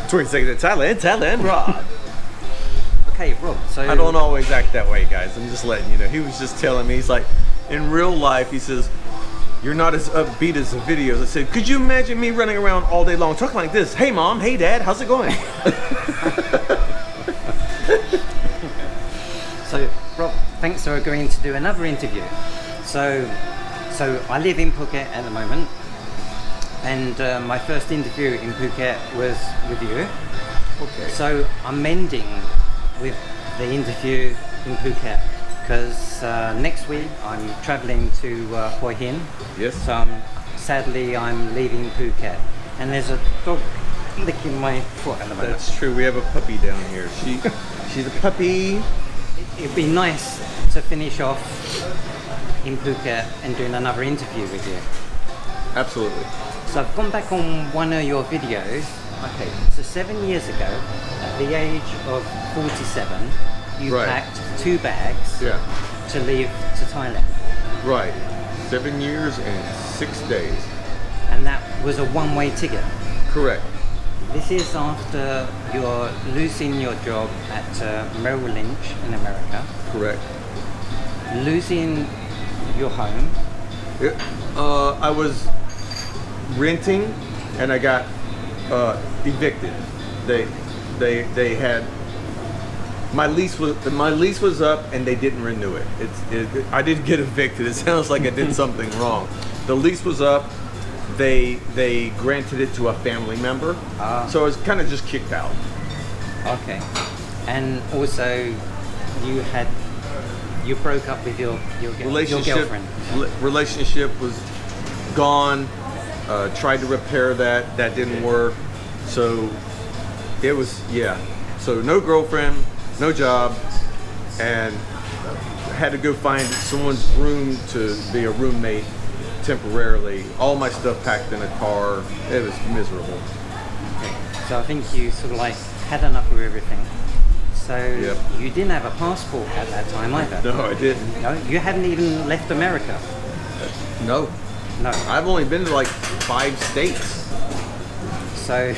22nd Thailand Rob. Okay, Rob, so... I don't always act that way, guys. I'm just letting you know. He was just telling me, he's like, in real life, he says, you're not as upbeat as the videos. I said, could you imagine me running around all day long talking like this? Hey, Mom. Hey, Dad. How's it going? So, Rob, thanks for agreeing to do another interview. So I live in Phuket at the moment, and my first interview in Phuket was with you. Okay. So I'm ending with the interview in Phuket because next week I'm traveling to Hua Hin. Yes. So sadly I'm leaving Phuket, and there's a dog licking my foot at the moment. That's true. We have a puppy down here. She's a puppy. It'd be nice to finish off in Phuket and doing another interview with you. Absolutely. So I've gone back on one of your videos. Okay, so 7 years ago, at the age of 47, you Right. packed 2 bags Yeah. to leave to Thailand. Right. 7 years and 6 days. And that was a one-way ticket. Correct. This is after you're losing your job at Merrill Lynch in America, Correct. losing your home. I was renting and I got evicted. They had my lease was up and they didn't renew it. I didn't get evicted. It sounds like I did something wrong. The lease was up. They granted it to a family member, so I was kind of just kicked out. Okay, and also you broke up with your girlfriend. Relationship was gone. Tried to repair that. That didn't work. So it was So no girlfriend, no job, and had to go find someone's room to be a roommate temporarily. All my stuff packed in a car. It was miserable. Okay. So I think you sort of like had enough of everything. So Yep. you didn't have a passport at that time either. No, I didn't. No, you hadn't even left America. No. No. I've only been to like 5 states. So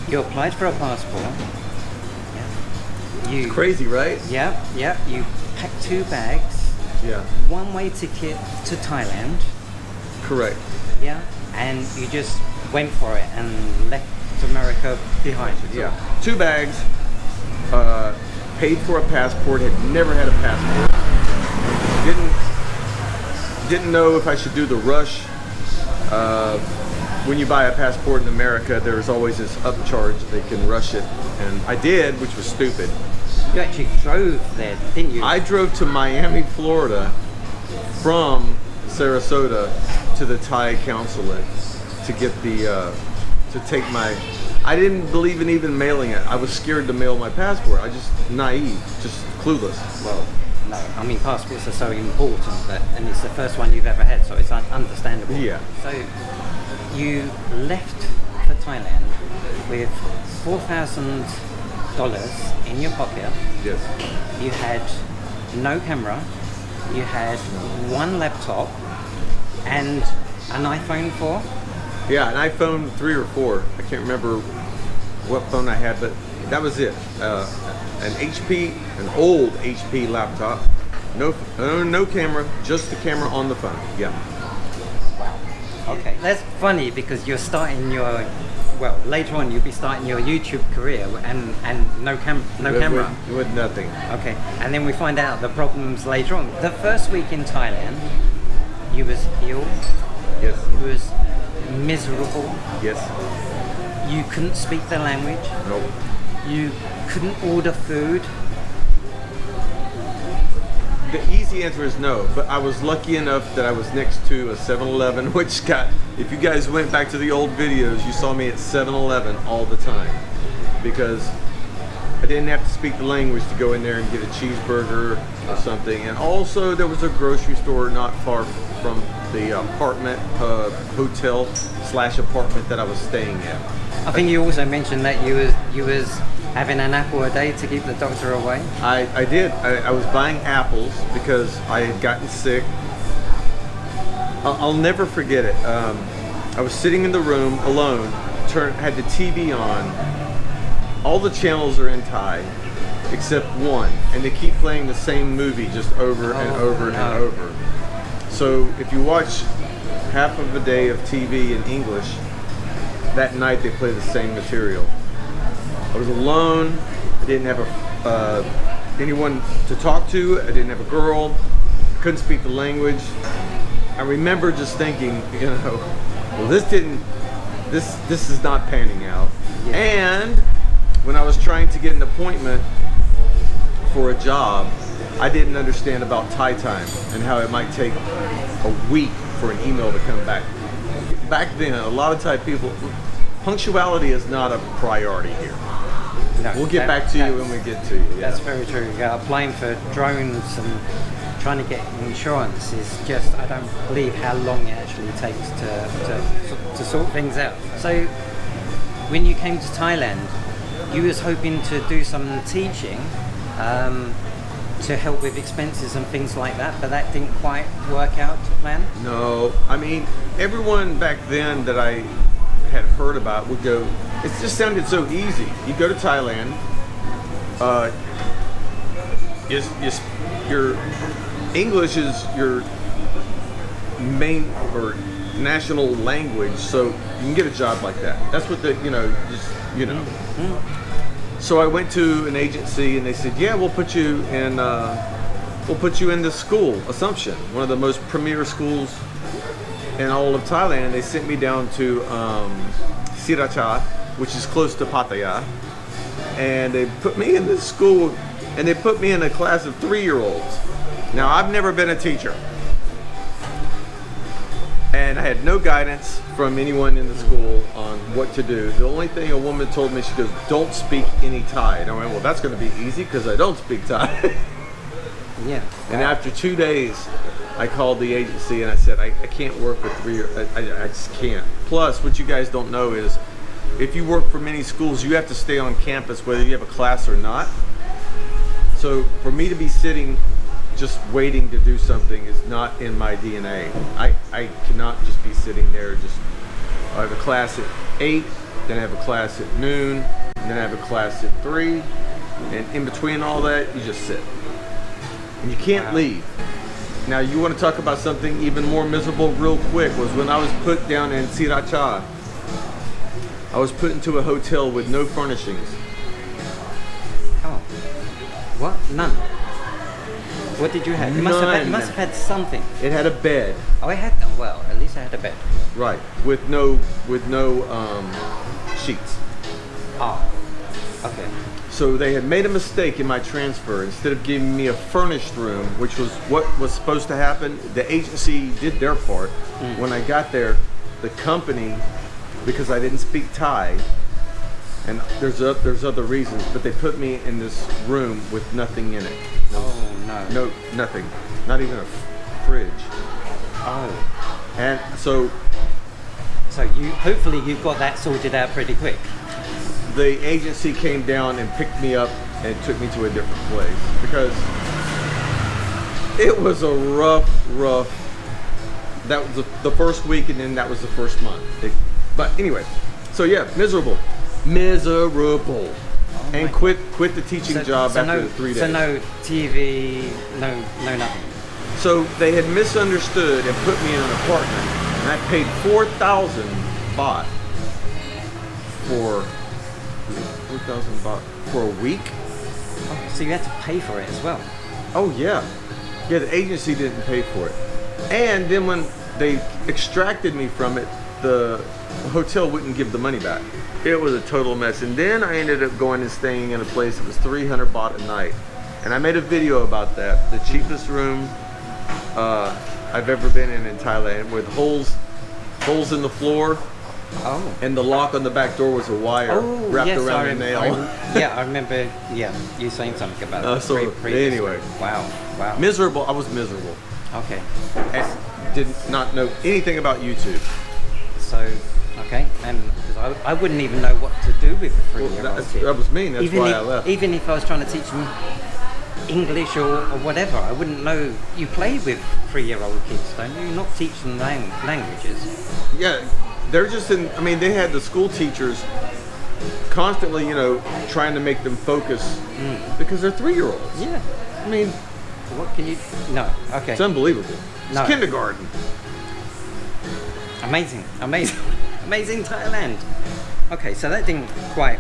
you applied for a passport. Yeah. You Crazy, right? Yeah. You packed 2 bags. Yeah. One-way ticket to Thailand. Correct. Yeah. And you just went for it and left America behind. Yeah. 2 bags. Paid for a passport. Had never had a passport. Didn't know if I should do the rush. When you buy a passport in America, there's always this upcharge. They can rush it, and I did, which was stupid. You actually drove there, didn't you? I drove to Miami, Florida, from Sarasota to the Thai consulate to get to take my. I didn't believe in even mailing it. I was scared to mail my passport. I just naive, just clueless. Well, no. I mean, passports are so important, and it's the first one you've ever had, so it's understandable. Yeah. So you left for Thailand with $4,000 in your pocket. Yes. You had no camera. You had 1 laptop and an iPhone 4. Yeah, an iPhone 3 or 4. I can't remember what phone I had, but that was it. An old HP laptop. No camera, just the camera on the phone. Yeah. Wow. Okay. That's funny because you're starting later on you'll be starting your YouTube career and no camera. With nothing. Okay. And then we find out the problems later on. The first week in Thailand, you was ill. Yes. You was miserable. Yes. You couldn't speak the language. Nope. You couldn't order food. The easy answer is no, but I was lucky enough that I was next to a 7-Eleven, which if you guys went back to the old videos, you saw me at 7-Eleven all the time because I didn't have to speak the language to go in there and get a cheeseburger or something. And also there was a grocery store not far from the apartment, hotel / apartment that I was staying at. I think you also mentioned that you was having an apple a day to keep the doctor away. I did. I was buying apples because I had gotten sick. I'll never forget it. I was sitting in the room alone, had the TV on. All the channels are in Thai except one, and they keep playing the same movie just over and over and over. So if you watch half of a day of TV in English, that night they play the same material. I was alone. I didn't have anyone to talk to. I didn't have a girl. I couldn't speak the language. I remember just thinking, well, this is not panning out. Yeah. And when I was trying to get an appointment for a job, I didn't understand about Thai time and how it might take a week for an email to come back. Back then, a lot of Thai people, punctuality is not a priority here. No, we'll get back to you when we get to you. Yeah. That's very true. Applying for drones and trying to get insurance is just, I don't believe how long it actually takes to sort things out. So when you came to Thailand, you was hoping to do some teaching to help with expenses and things like that, but that didn't quite work out to plan? No, I mean, everyone back then that I had heard about would go, it just sounded so easy. You go to Thailand, your English is your main or national language, so you can get a job like that. That's what Mm-hmm. So I went to an agency and they said, yeah, we'll put you in this school, Assumption, one of the most premier schools in all of Thailand. They sent me down to Sriracha, which is close to Pattaya, and they put me in this school, and they put me in a class of 3-year-olds. Now, I've never been a teacher, and I had no guidance from anyone in the school on what to do. The only thing a woman told me, she goes, don't speak any Thai. And I went, well, that's going to be easy because I don't speak Thai. Yeah. And after 2 days, I called the agency and I said, I can't work with I just can't. Plus, what you guys don't know is, if you work for many schools, you have to stay on campus whether you have a class or not. So for me to be sitting just waiting to do something is not in my DNA. I cannot just be sitting there. I have a class at 8, then I have a class at noon, and then I have a class at 3, and in between all that, you just sit. And you can't leave. Now, you want to talk about something even more miserable real quick, was when I was put down in Sriracha, I was put into a hotel with no furnishings. Oh. What? None? What did you have? You must have had something. It had a bed. Oh, I had, well, at least I had a bed. Right, with no sheets. Oh, okay. So they had made a mistake in my transfer. Instead of giving me a furnished room, which was what was supposed to happen, the agency did their part. When I got there, the company, because I didn't speak Thai, and there's other reasons, but they put me in this room with nothing in it. No, nothing. Not even a fridge. Oh. And so hopefully you got that sorted out pretty quick. The agency came down and picked me up and took me to a different place, because it was a rough, that was the first week, and then that was the first month. But anyway, so yeah, miserable. And quit the teaching job after 3 days. So no TV, no nothing. So they had misunderstood and put me in an apartment, and I paid 4,000 baht for 4,000 baht for a week. Oh, so you had to pay for it as well? Oh yeah, the agency didn't pay for it, and then when they extracted me from it, the hotel wouldn't give the money back. It was a total mess. And then I ended up going and staying in a place that was 300 baht a night. And I made a video about that. The cheapest room I've ever been in Thailand, with holes in the floor. Oh. And the lock on the back door was a wire wrapped around a nail. I remember, you saying something about it. Anyway. Wow. Miserable. I was miserable. Okay. And did not know anything about YouTube. So, okay, and because I wouldn't even know what to do with a 3-year-old kid. That was me, that's why I left. Even if I was trying to teach them English or whatever, I wouldn't know. You play with 3-year-old kids, don't you? You not teach them languages. Yeah, they're just in. I mean, they had the school teachers constantly, you know, trying to make them focus because they're 3-year-olds. Yeah. I mean, What can you? No. Okay. it's unbelievable. It's No. kindergarten. Amazing, amazing, amazing Thailand. Okay, so that didn't quite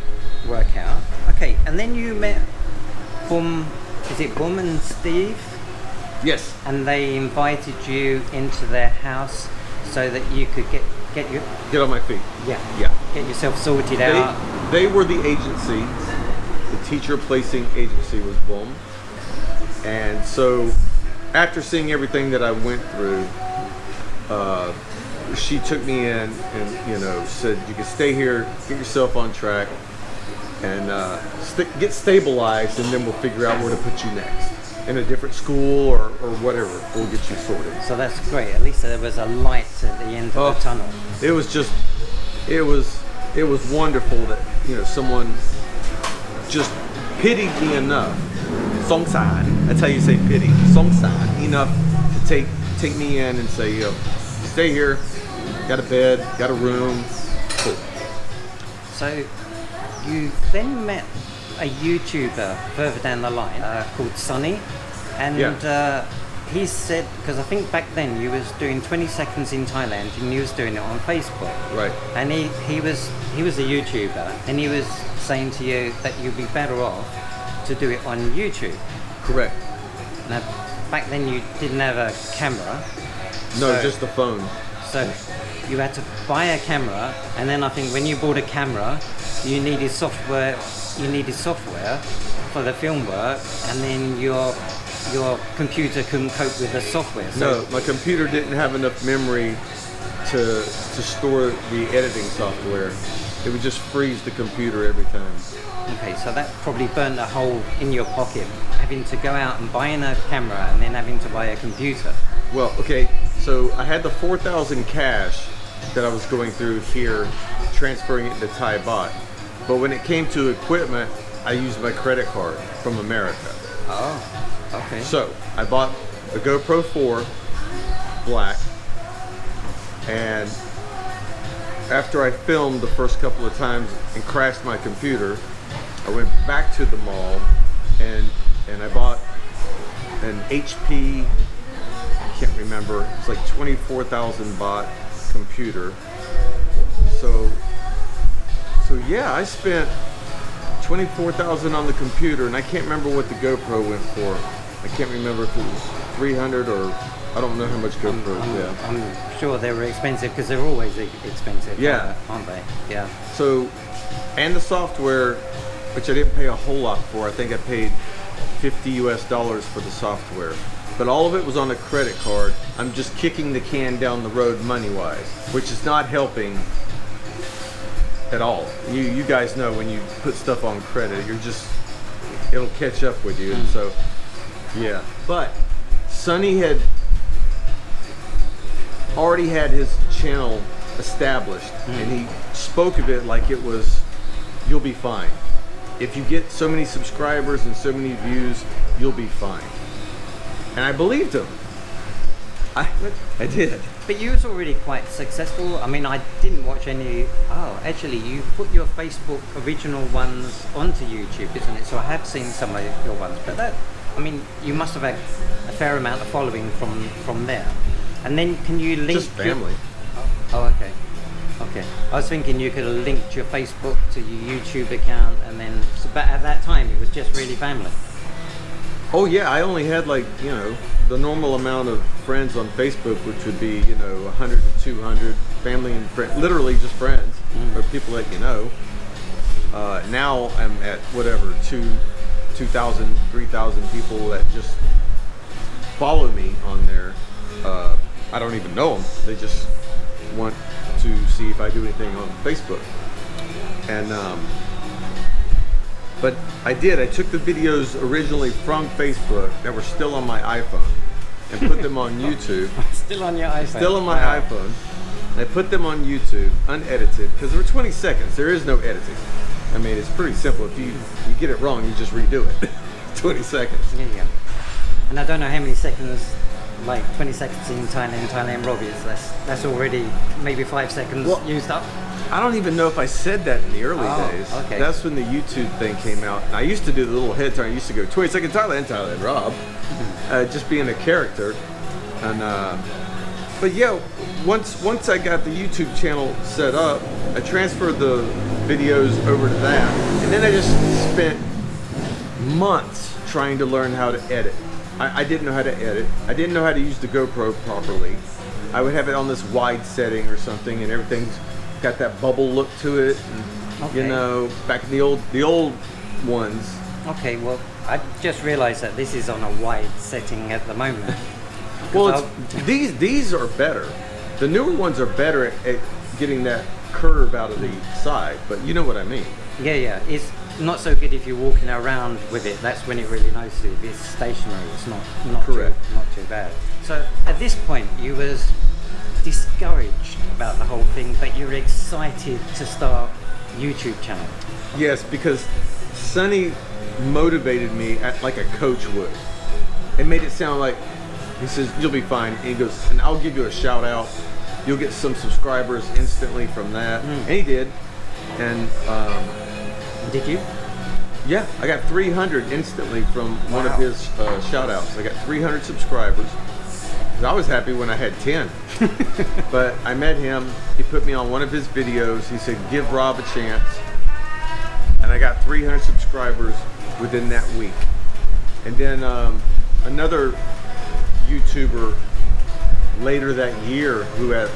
work out. Okay, and then you met Bum, is it Bum and Steve? Yes. And they invited you into their house so that you could get your Get on my feet. yeah Yeah. get yourself sorted out. They were the agency. The teacher placing agency was Boom. And so after seeing everything that I went through, she took me in and, you know, said, you can stay here, get yourself on track, and get stabilized, and then we'll figure out where to put you next. In a different school or whatever, we'll get you sorted. So that's great. At least there was a light at the end of the tunnel. It was just, it was wonderful that, you know, someone just pitied me enough. Songsan, that's how you say pity. Songsan, enough to take me in and say, yo, stay here, got a bed, got a room, cool. So you then met a YouTuber further down the line called Sonny, and he said, because I think back then you was doing 20 seconds in Thailand and you was doing it on Facebook, Right. and he was a YouTuber, and he was saying to you that you'd be better off to do it on YouTube. Correct. Now back then you didn't have a camera. No, so- just the phone. So you had to buy a camera, and then I think when you bought a camera, you needed software. You needed software for the film work, and then your computer couldn't cope with the software. So No, my computer didn't have enough memory to store the editing software. It would just freeze the computer every time. okay, so that probably burnt a hole in your pocket, having to go out and buying a camera and then having to buy a computer. Well, okay, so I had the 4,000 cash that I was going through here, transferring it to Thai baht. But when it came to equipment, I used my credit card from America. Oh, okay. So I bought the GoPro 4 black, and after I filmed the first couple of times and crashed my computer, I went back to the mall and I bought an HP, I can't remember, it's like 24,000 baht computer. So yeah, I spent 24,000 on the computer, and I can't remember what the GoPro went for. I can't remember if it was 300 or I don't know how much GoPro. I'm sure they were expensive because they're always expensive. Yeah. aren't they? Yeah. So, and the software, which I didn't pay a whole lot for. I think I paid $50 US for the software, but all of it was on a credit card. I'm just kicking the can down the road money-wise, which is not helping at all. You guys know when you put stuff on credit, it'll catch up with you. And so, yeah. But Sonny had already had his channel established, and he spoke of it like it was, you'll be fine. If you get so many subscribers and so many views, you'll be fine. And I believed him. I did. But you was already quite successful. I mean, I didn't watch any. Oh, actually, you put your Facebook original ones onto YouTube, isn't it? So I have seen some of your ones. But that, I mean, you must have had a fair amount of following from there. And then can you link? Just family. Oh, okay. Okay. I was thinking you could have linked your Facebook to your YouTube account, and then. But at that time, it was just really family. Oh yeah, I only had like, you know, the normal amount of friends on Facebook, which would be, you know, 100 to 200, family and friends, literally just friends, or people that you know. Now I'm at whatever, 2,000, 3,000 people that just follow me on there. I don't even know them. They just want to see if I do anything on Facebook. And but I did. I took the videos originally from Facebook that were still on my iPhone and put them on YouTube. Still on your iPhone. Still on my iPhone. I put them on YouTube, unedited, because they were 20 seconds. There is no editing. I mean, it's pretty simple. If you get it wrong, you just redo it. 20 seconds. There you go. And I don't know how many seconds like 20 seconds in Thailand Rob is that's already maybe 5 seconds used up. I don't even know if I said that in the early days. Okay. That's when the YouTube thing came out. And I used to do the little head turn. I used to go 20 second Thailand Rob, just being a character. And but yeah, once I got the YouTube channel set up, I transferred the videos over to that, and then I just spent months trying to learn how to edit. I didn't know how to edit. I didn't know how to use the GoPro properly. I would have it on this wide setting or something, and everything's got that bubble look to it. And, you know, back in the old ones. Okay, well, I just realized that this is on a wide setting at the moment. Well, these are better. The newer ones are better at getting that curve out of the side, but you know what I mean. Yeah. It's not so good if you're walking around with it. That's when it really knows you. If it's stationary, it's not correct. Not too bad. So at this point, you was discouraged about the whole thing, but you're excited to start YouTube channel. Yes, because Sonny motivated me like a coach would. It made it sound like, he says, you'll be fine. And he goes, and I'll give you a shout out. You'll get some subscribers instantly from that. And he did. And did you? yeah, I got 300 instantly from one of his shout outs. I got 300 subscribers. I was happy when I had 10. But I met him. He put me on one of his videos. He said, give Rob a chance. And I got 300 subscribers within that week. And then another YouTuber later that year who had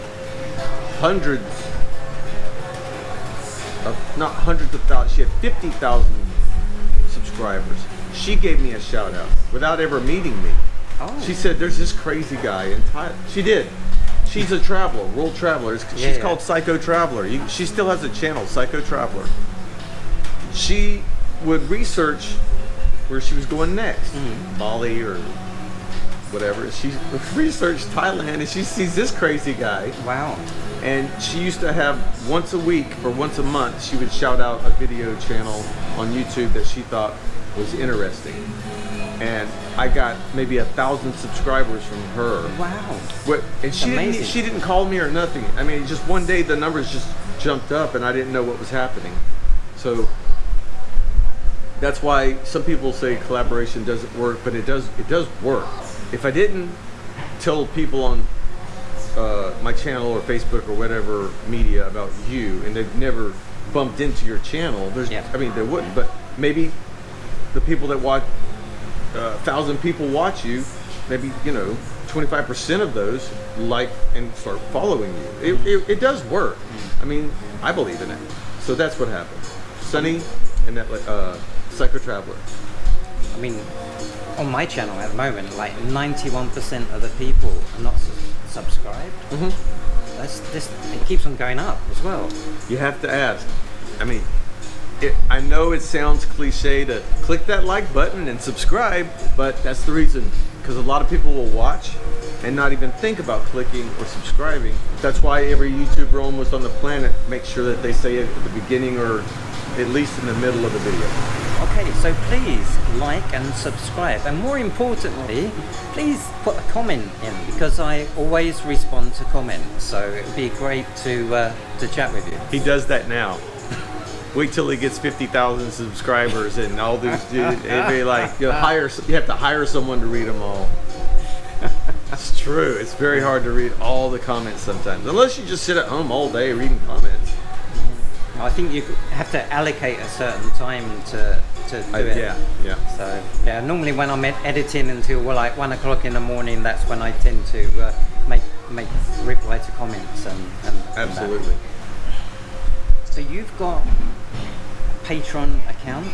hundreds of, not hundreds of thousands, she had 50,000 subscribers. She gave me a shout out without ever meeting me. Oh. She said, there's this crazy guy in Thailand. She did. She's a traveler, world traveler. She's called Psycho Traveler. She still has a channel, Psycho Traveler. She would research where she was going next, Bali or whatever. She researched Thailand and she sees this crazy guy. Wow. And she used to have once a week or once a month, she would shout out a video channel on YouTube that she thought was interesting. And I got maybe 1,000 subscribers from her. Wow. And she didn't call me or nothing. I mean, just one day the numbers just jumped up and I didn't know what was happening. So that's why some people say collaboration doesn't work, but it does work. If I didn't tell people on my channel or Facebook or whatever media about you, and they've never bumped into your channel, I mean, they wouldn't, but maybe the people that watch, 1,000 people watch you, maybe, 25% of those like and start following you. It does work. I mean, I believe in it. So that's what happened. Sonny and that Psycho Traveler. I mean, on my channel at the moment, like 91% of the people are not subscribed. That's just, it keeps on going up as well. You have to ask. I mean, I know it sounds cliche to click that like button and subscribe, but that's the reason. Because a lot of people will watch and not even think about clicking or subscribing. That's why every YouTuber almost on the planet makes sure that they say it at the beginning or at least in the middle of the video. Okay, so please like and subscribe, and more importantly, please put a comment in, because I always respond to comments. So it'd be great to chat with you. He does that now. Wait till he gets 50,000 subscribers and all these dudes. It'd be like you have to hire someone to read them all. It's true. It's very hard to read all the comments sometimes, unless you just sit at home all day reading comments. I think you have to allocate a certain time to do it. Yeah. So yeah, normally when I'm editing until like 1 o'clock in the morning, that's when I tend to make reply to comments and Absolutely. That. So you've got a Patreon account.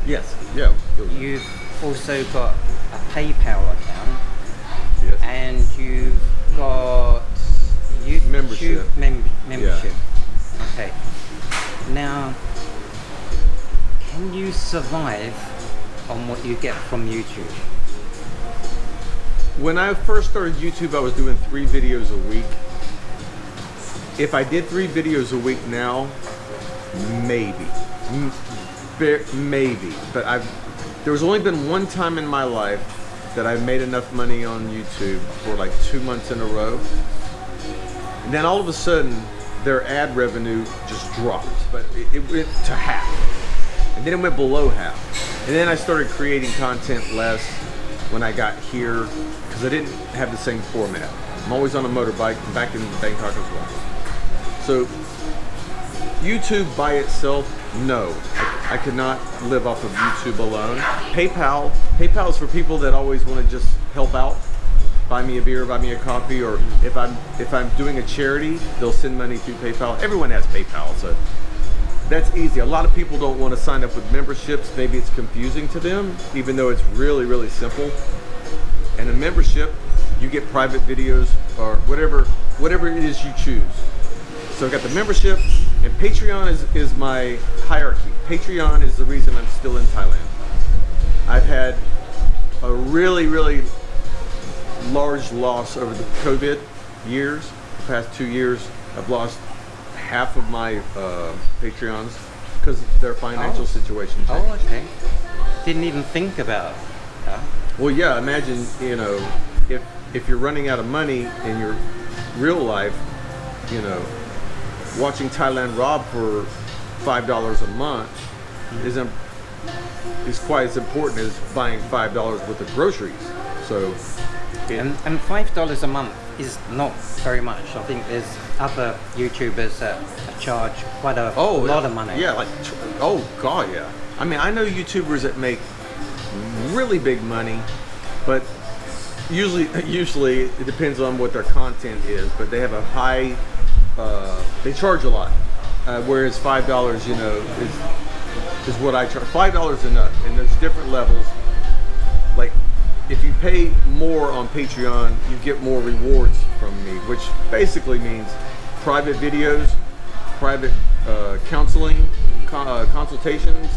Yes. Yeah. You've also got a PayPal account. Yes. And you've got YouTube Membership. Membership. Yeah. Okay. Now, can you survive on what you get from YouTube? When I first started YouTube, I was doing 3 videos a week. If I did 3 videos a week now, maybe. Maybe. But there's only been one time in my life that I made enough money on YouTube for like 2 months in a row. And then all of a sudden, their ad revenue just dropped, but it went to half. And then it went below half. And then I started creating content less when I got here because I didn't have the same format. I'm always on a motorbike, back in Bangkok as well. So YouTube by itself, no. I could not live off of YouTube alone. PayPal is for people that always want to just help out. Buy me a beer, buy me a coffee, or if I'm doing a charity, they'll send money through PayPal. Everyone has PayPal, so that's easy. A lot of people don't want to sign up with memberships. Maybe it's confusing to them, even though it's really, really simple. And a membership, you get private videos or whatever it is you choose. So I've got the membership, and Patreon is my hierarchy. Patreon is the reason I'm still in Thailand. I've had a really, really large loss over the COVID years. The past 2 years, I've lost half of my Patreons because their financial situation changed. Oh, okay. Didn't even think about that. Well, yeah, imagine, you know, if you're running out of money in your real life, you know, watching Thailand Rob for $5 a month is quite as important as buying $5 worth of groceries. So, and $5 a month is not very much. I think there's other YouTubers that charge quite a lot of money. Yeah, like, oh God, yeah. I mean, I know YouTubers that make really big money, but usually it depends on what their content is, but they have a high, they charge a lot. Whereas $5, you know, is what I charge. $5 enough, and there's different levels. Like, if you pay more on Patreon, you get more rewards from me, which basically means private videos, private counseling, consultations,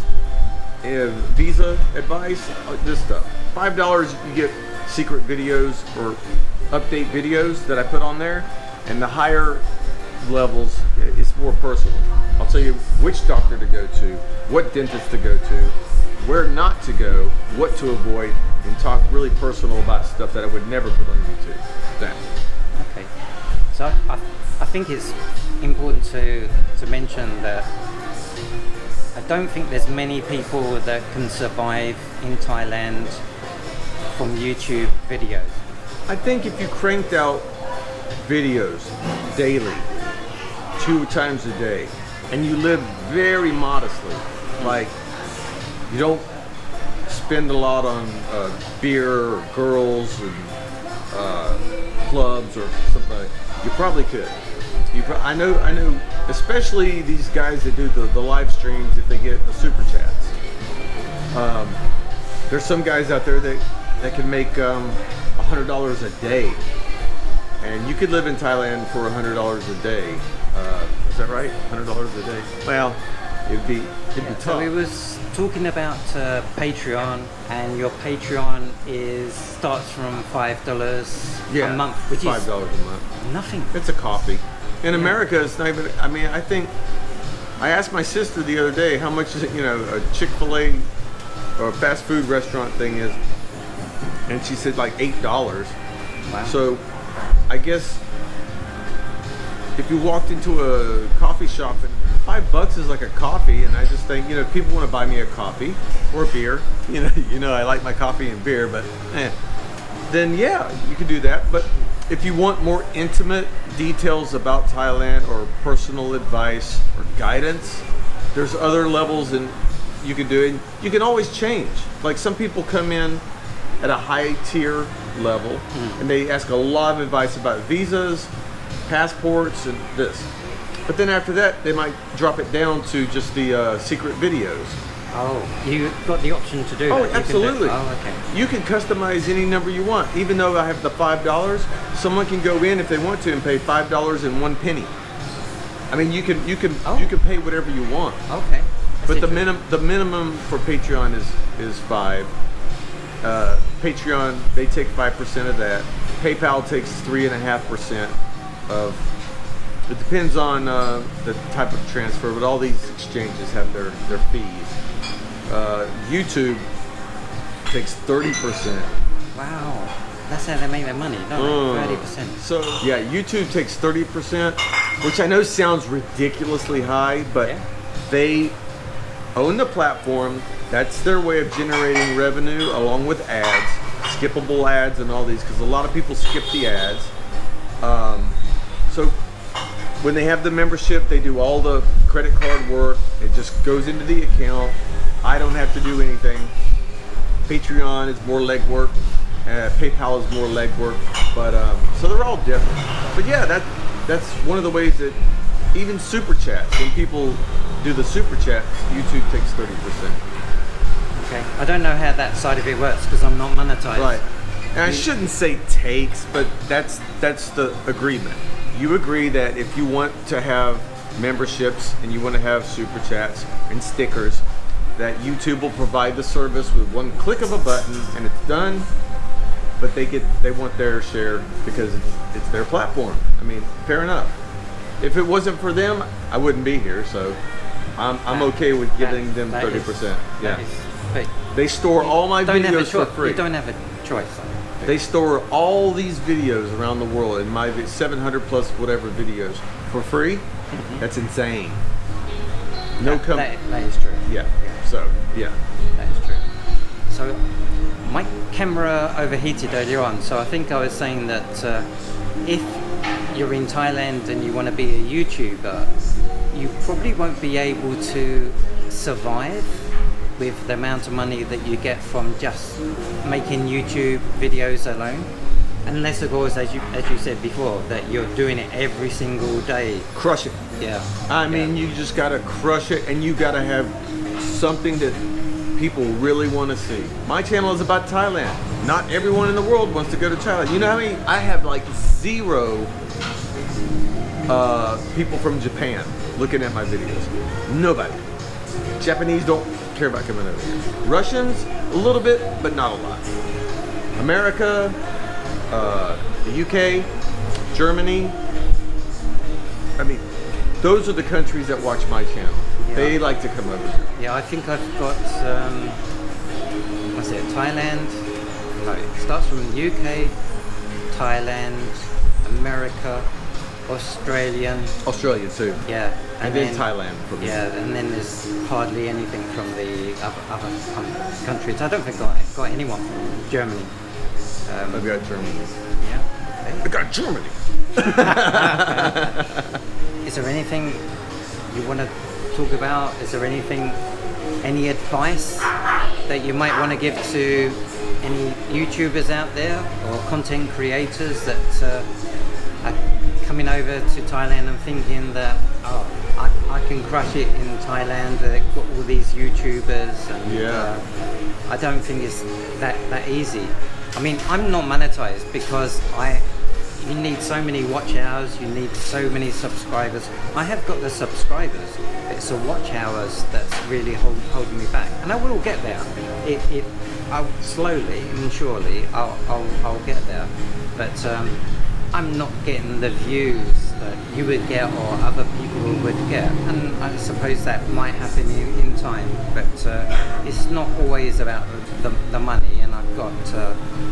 and visa advice, this stuff. $5, you get secret videos or update videos that I put on there, and the higher levels, it's more personal. I'll tell you which doctor to go to, what dentist to go to, where not to go, what to avoid, and talk really personal about stuff that I would never put on YouTube. That. Okay. So I think it's important to mention that I don't think there's many people that can survive in Thailand from YouTube videos. I think if you cranked out videos daily, 2 times a day, and you live very modestly, like you don't spend a lot on beer or girls and clubs or something, you probably could. I know, especially these guys that do the live streams, if they get the super chats. There's some guys out there that can make $100 a day, and you could live in Thailand for $100 a day. Is that right? $100 a day? Well, it'd be tough. So we was talking about Patreon, and your Patreon starts from $5 a month, which $5 is a month. nothing. It's a coffee. In America, it's not even. I mean, I think I asked my sister the other day how much a Chick-fil-A or a fast food restaurant thing is, and she said like $8. Wow. So, I guess if you walked into a coffee shop and $5 is like a coffee, and I just think, people want to buy me a coffee or a beer. I like my coffee and beer, but then yeah, you can do that. But if you want more intimate details about Thailand or personal advice or guidance, there's other levels and you can do it. You can always change. Like some people come in at a high tier level and they ask a lot of advice about visas, passports, and this. But then after that, they might drop it down to just the secret videos. Oh, you got the option to do that. Oh, absolutely. Okay. You can customize any number you want. Even though I have the $5, someone can go in if they want to and pay $5.01. I mean, you can pay whatever you want. Okay. But the minimum for Patreon is $5. Patreon, they take 5% of that. PayPal takes 3.5% of. It depends on the type of transfer, but all these exchanges have their fees. YouTube takes 30%, Wow. That's how they make their money, don't they? 30%. So yeah, YouTube takes 30%, which I know sounds ridiculously high, but they own the platform. That's their way of generating revenue, along with ads, skippable ads, and all these, because a lot of people skip the ads. So when they have the membership, they do all the credit card work. It just goes into the account. I don't have to do anything. Patreon is more legwork. PayPal is more legwork. But so they're all different. But yeah, that's one of the ways that even super chats, when people do the super chats, YouTube takes 30%. Okay. I don't know how that side of it works because I'm not monetized. Right. And I shouldn't say takes, but that's the agreement. You agree that if you want to have memberships and you want to have super chats and stickers, that YouTube will provide the service with one click of a button and it's done. But they want their share because it's their platform. I mean, fair enough. If it wasn't for them, I wouldn't be here. So I'm okay with giving them 30%. Yeah. They store all my videos for free. You don't have a choice. They store all these videos around the world in my 700 plus whatever videos for free. That's insane. No that is true. Yeah. So yeah. That is true. So my camera overheated earlier on. So I think I was saying that if you're in Thailand and you want to be a YouTuber, you probably won't be able to survive with the amount of money that you get from just making YouTube videos alone, unless of course, as you said before, that you're doing it every single day. Crush it. Yeah. I mean, you just gotta crush it, and you gotta have something that people really want to see. My channel is about Thailand. Not everyone in the world wants to go to Thailand. You know how many? I have like 0 people from Japan looking at my videos. Nobody. Japanese don't care about coming over here. Russians, a little bit, but not a lot. America, the UK, Germany. I mean, those are the countries that watch my channel. Yeah. They like to come over here. Yeah, I think I've got, what's it, Thailand. No, it starts from the UK, Thailand, America, Australia too. Yeah, and then Thailand for me. Yeah, and then there's hardly anything from the other countries. I don't think I got anyone from Germany. I've got Germany. Yeah. Okay. I got Germany. Is there anything you want to talk about? Is there any advice that you might want to give to any YouTubers out there or content creators that are coming over to Thailand and thinking that, I can crush it in Thailand, they've got all these YouTubers and I don't think it's that easy. I mean, I'm not monetized because you need so many watch hours, you need so many subscribers. I have got the subscribers, it's the watch hours that's really holding me back. And I will get there. I'll slowly and surely I'll get there. But I'm not getting the views that you would get or other people would get. And I suppose that might happen in time, but it's not always about the money, and I've got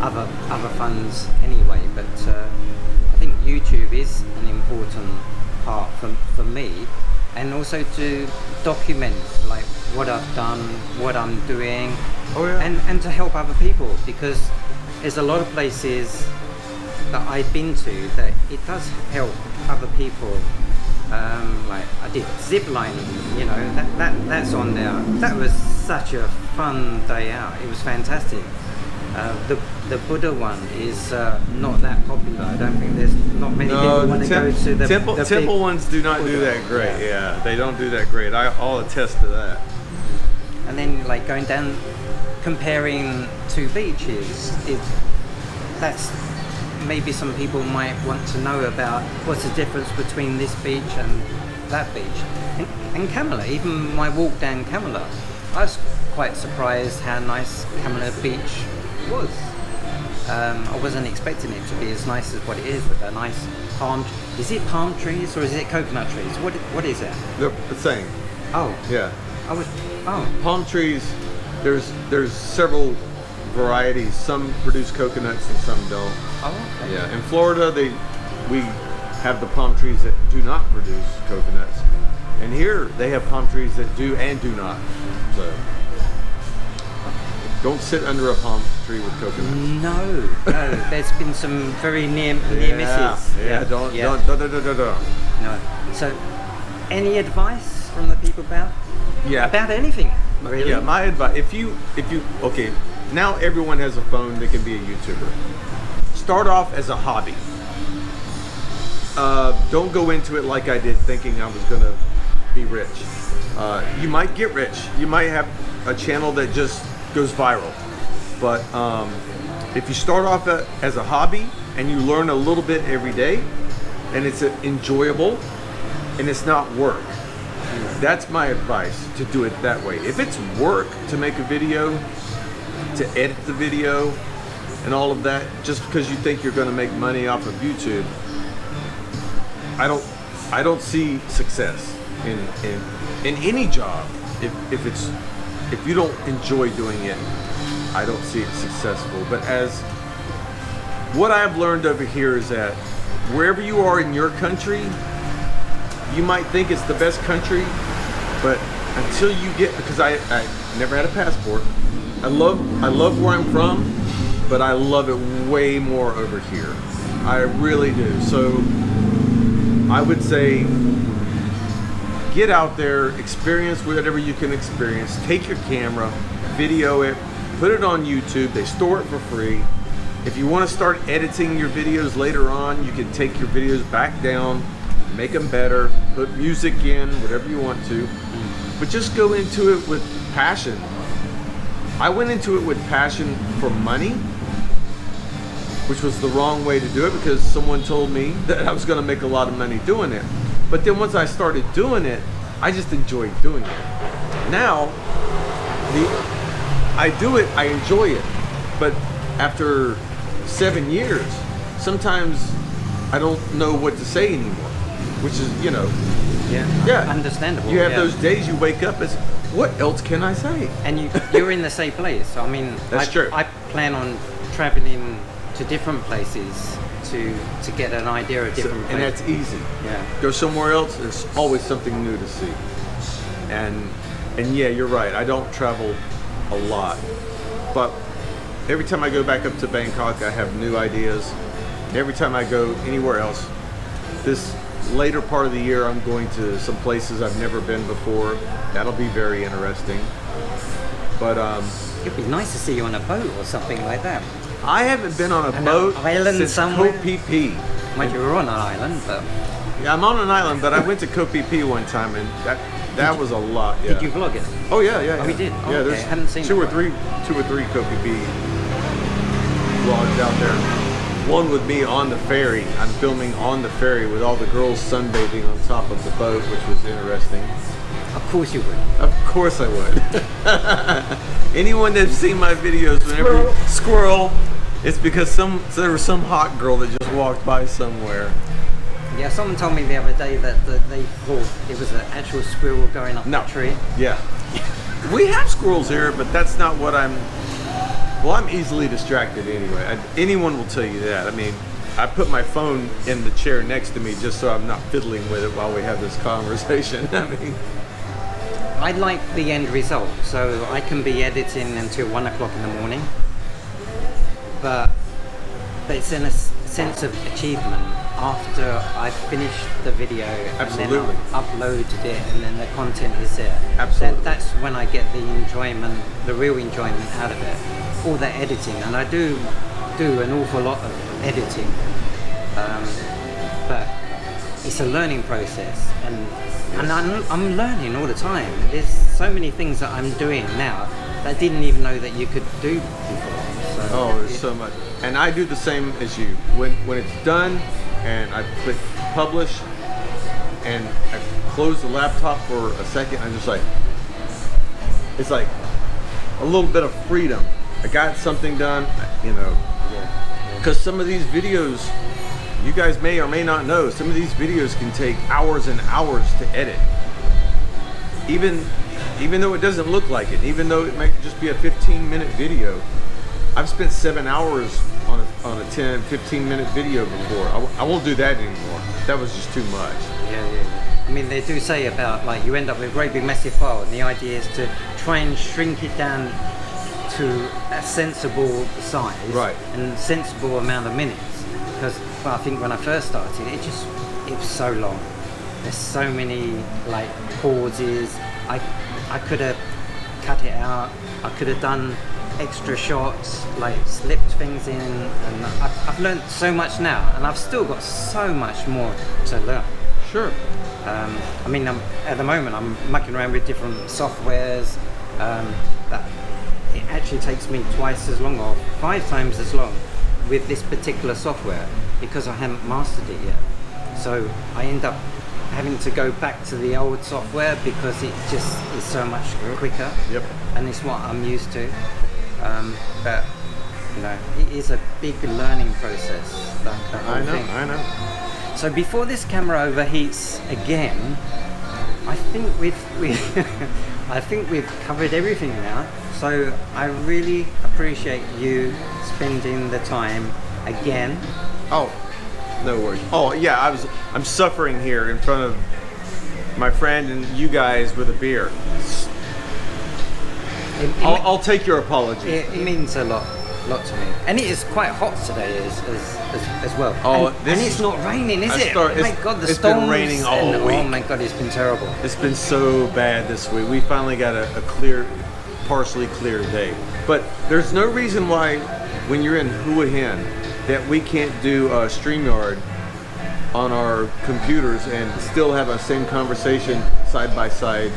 other funds anyway. But I think YouTube is an important part for me, and also to document like what I've done, what I'm doing, and to help other people, because there's a lot of places that I've been to that it does help other people. Like I did zip lining, you know, that's on there. That was such a fun day out. It was fantastic. The Buddha one is not that popular. I don't think there's not many people want to go to the temple ones do not do that great. Yeah, they don't do that great. I'll attest to that. And then like going down, comparing two beaches, that's maybe some people might want to know about what's the difference between this beach and that beach. And Kamala, even my walk down Kamala, I was quite surprised how nice Kamala Beach was. I wasn't expecting it to be as nice as what it is, with a nice is it palm trees or is it coconut trees? What is it? They're the same. Oh. Yeah. Palm trees, there's several varieties. Some produce coconuts and some don't. Oh, okay. Yeah, in Florida, we have the palm trees that do not produce coconuts, and here they have palm trees that do and do not. So don't sit under a palm tree with coconuts. No. There's been some very near misses. Yeah, don't. No. So, any advice from the people about anything? Really? Yeah, my advice, if you okay, now everyone has a phone that can be a YouTuber. Start off as a hobby. Don't go into it like I did, thinking I was gonna be rich. You might get rich. You might have a channel that just goes viral. But if you start off as a hobby and you learn a little bit every day, and it's enjoyable and it's not work, that's my advice, to do it that way. If it's work to make a video, to edit the video and all of that, just because you think you're going to make money off of YouTube, I don't see success in any job. If you don't enjoy doing it, I don't see it successful. But as what I've learned over here is that wherever you are in your country, you might think it's the best country, but until you get, because I never had a passport. I love where I'm from, but I love it way more over here. I really do. So I would say get out there, experience whatever you can experience. Take your camera, video it, put it on YouTube. They store it for free. If you want to start editing your videos later on, you can take your videos back down, make them better, put music in, whatever you want to. But just go into it with passion. I went into it with passion for money, which was the wrong way to do it, because someone told me that I was going to make a lot of money doing it. But then once I started doing it, I just enjoyed doing it. Now, I do it, I enjoy it. But after 7 years, sometimes I don't know what to say anymore, which is, understandable. You have those days you wake up as, what else can I say? And you're in the same place. I mean, that's true. I plan on traveling to different places to get an idea of different places. And that's easy. Yeah. Go somewhere else, there's always something new to see. And yeah, you're right, I don't travel a lot. But every time I go back up to Bangkok, I have new ideas. Every time I go anywhere else, this later part of the year, I'm going to some places I've never been before. That'll be very interesting. But it'd be nice to see you on a boat or something like that. I haven't been on a boat island since somewhere. Koh Phi Phi. Mind you, were on an island, but yeah, I'm on an island, but I went to Koh Phi Phi one time, and that was a lot. Yeah. Did you vlog it? Oh yeah. Oh, we did. Oh, yeah, okay. there's I hadn't seen two or three Koh Phi Phi vlogs out there. One with me on the ferry. I'm filming on the ferry with all the girls sunbathing on top of the boat, which was interesting. Of course you would. Of course I would. Anyone that's seen my videos, whenever squirrel, it's because there was some hot girl that just walked by somewhere. Yeah, someone told me the other day that they thought it was an actual squirrel going up the tree. Yeah. We have squirrels here, but that's not what I'm easily distracted anyway. Anyone will tell you that. I mean, I put my phone in the chair next to me just so I'm not fiddling with it while we have this conversation. I mean, I like the end result, so I can be editing until 1 o'clock in the morning. But it's in a sense of achievement after I finished the video. Absolutely. And then I uploaded it, and then the content is there. Absolutely. That's when I get the enjoyment, the real enjoyment out of it. All the editing, and I do an awful lot of editing, but it's a learning process, and I'm learning all the time. There's so many things that I'm doing now that I didn't even know that you could do before. So there's so much. And I do the same as you. When it's done and I click publish and I close the laptop for a second, I'm just like, it's like a little bit of freedom. I got something done, because some of these videos, you guys may or may not know, some of these videos can take hours and hours to edit. Even though it doesn't look like it, even though it might just be a 15-minute video, I've spent 7 hours on a 10, 15-minute video before. I won't do that anymore. That was just too much. Yeah. I mean, they do say about like you end up with a great big massive file, and the idea is to try and shrink it down to a sensible size, right, and sensible amount of minutes. Because I think when I first started, it was so long. There's so many like pauses. I could have cut it out. I could have done extra shots, like slipped things in, and I've learned so much now, and I've still got so much more to learn. Sure. I mean, at the moment I'm mucking around with different softwares that it actually takes me twice as long or 5 times as long with this particular software because I haven't mastered it yet. So I end up having to go back to the old software because it just is so much quicker. Yep. And it's what I'm used to. But you know, it is a big learning process. The whole thing. I know. So before this camera overheats again, I think I think we've covered everything now. So I really appreciate you spending the time again. Oh, no worries. Oh yeah, I'm suffering here in front of my friend and you guys with a beer. I'll take your apology. It means a lot to me, and it is quite hot today as well. Oh, and it's not raining, is it? Oh my God, the it's storms been raining all week. Oh my God, it's been terrible. It's been so bad this week. We finally got a partially clear day. But there's no reason why, when you're in Hua Hin, that we can't do a StreamYard on our computers and still have a same conversation side by side.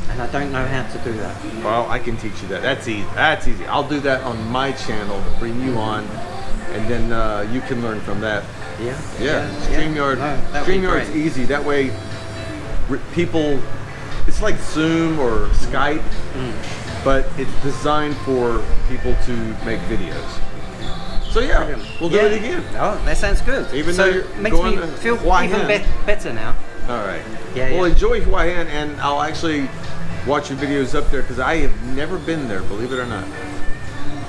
And I don't know how to do that. Well, I can teach you that. That's easy. That's easy. I'll do that on my channel, bring you on, and then you can learn from that. Yeah. StreamYard. No, StreamYard's easy. That way, people. It's like Zoom or Skype, but it's designed for people to make videos. So yeah, brilliant. We'll do it again. Oh, that sounds good. Even so though you're it makes going me to feel Hua even Hin. better now. All right. Yeah. Enjoy Hua Hin, and I'll actually watch your videos up there because I have never been there, believe it or not.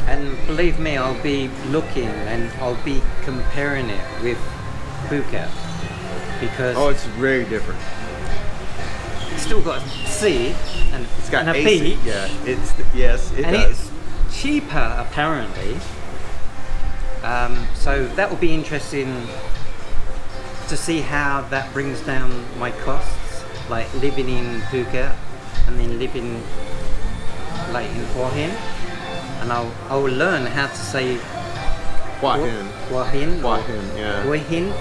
And believe me, I'll be looking and I'll be comparing it with Phuket because it's very different. it's still got a sea and It's got and a AC. beach. Yeah, yes, it and does. it's cheaper apparently. So that will be interesting to see how that brings down my costs, like living in Phuket and then living like in Hua Hin, and I will learn how to say Hua Hin. Hua Hin. Hua Hin, yeah. Hua Hin.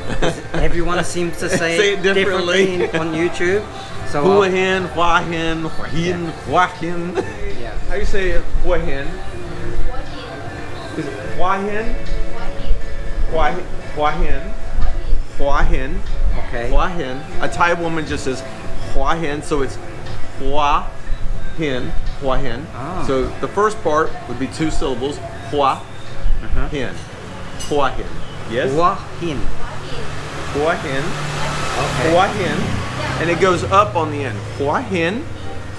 Everyone seems to say it differently. on YouTube. So Hua Hin, Hua Hin, Hua Hin, Hua Hin. Yeah. How do you say it? Hua Hin? Is it Hua Hin? Hua Hin. Hua Hin. Okay. Hua Hin. A Thai woman just says Hua Hin, so it's Hua Hin. Hua Hin. Ah. So the first part would be 2 syllables. Hua Hin. Hua Hin. Yes? Hua Hin. Hua Hin. Okay. Hua Hin. And it goes up on the end. Hua Hin.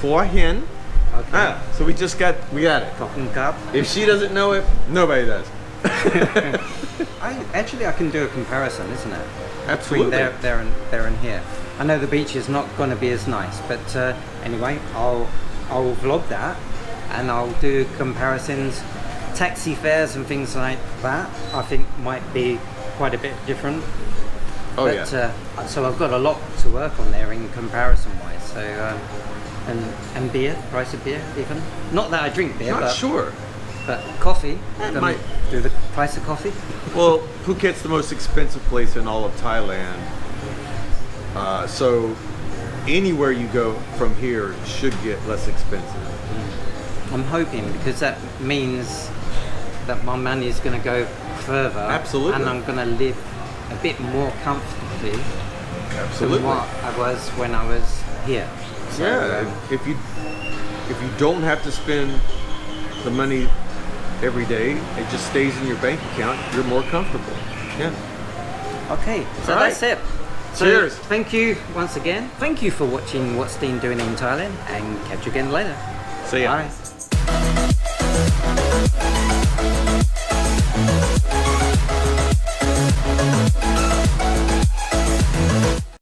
Hua Hin. Okay. So we got it. Talking cup. If she doesn't know it, nobody does. I can do a comparison, isn't it? Absolutely. Between there and here. I know the beach is not going to be as nice, but anyway, I'll vlog that and I'll do comparisons. Taxi fares and things like that, I think might be quite a bit different. Oh but, yeah. So I've got a lot to work on there in comparison wise. So and beer, price of beer even. Not that I drink beer, Not sure. but coffee. might- Do the price of coffee. Well, Phuket's the most expensive place in all of Thailand. So anywhere you go from here should get less expensive. I'm hoping because that means that my money is going to go further. Absolutely. And I'm going to live a bit more comfortably Absolutely. than what I was when I was here. So, Yeah. If you don't have to spend the money every day, it just stays in your bank account, you're more comfortable. Yeah. Okay, so All that's right. it. So Cheers. Thank you once again. Thank you for watching What's Dean Doing in Thailand, and catch you again later. See ya. Bye.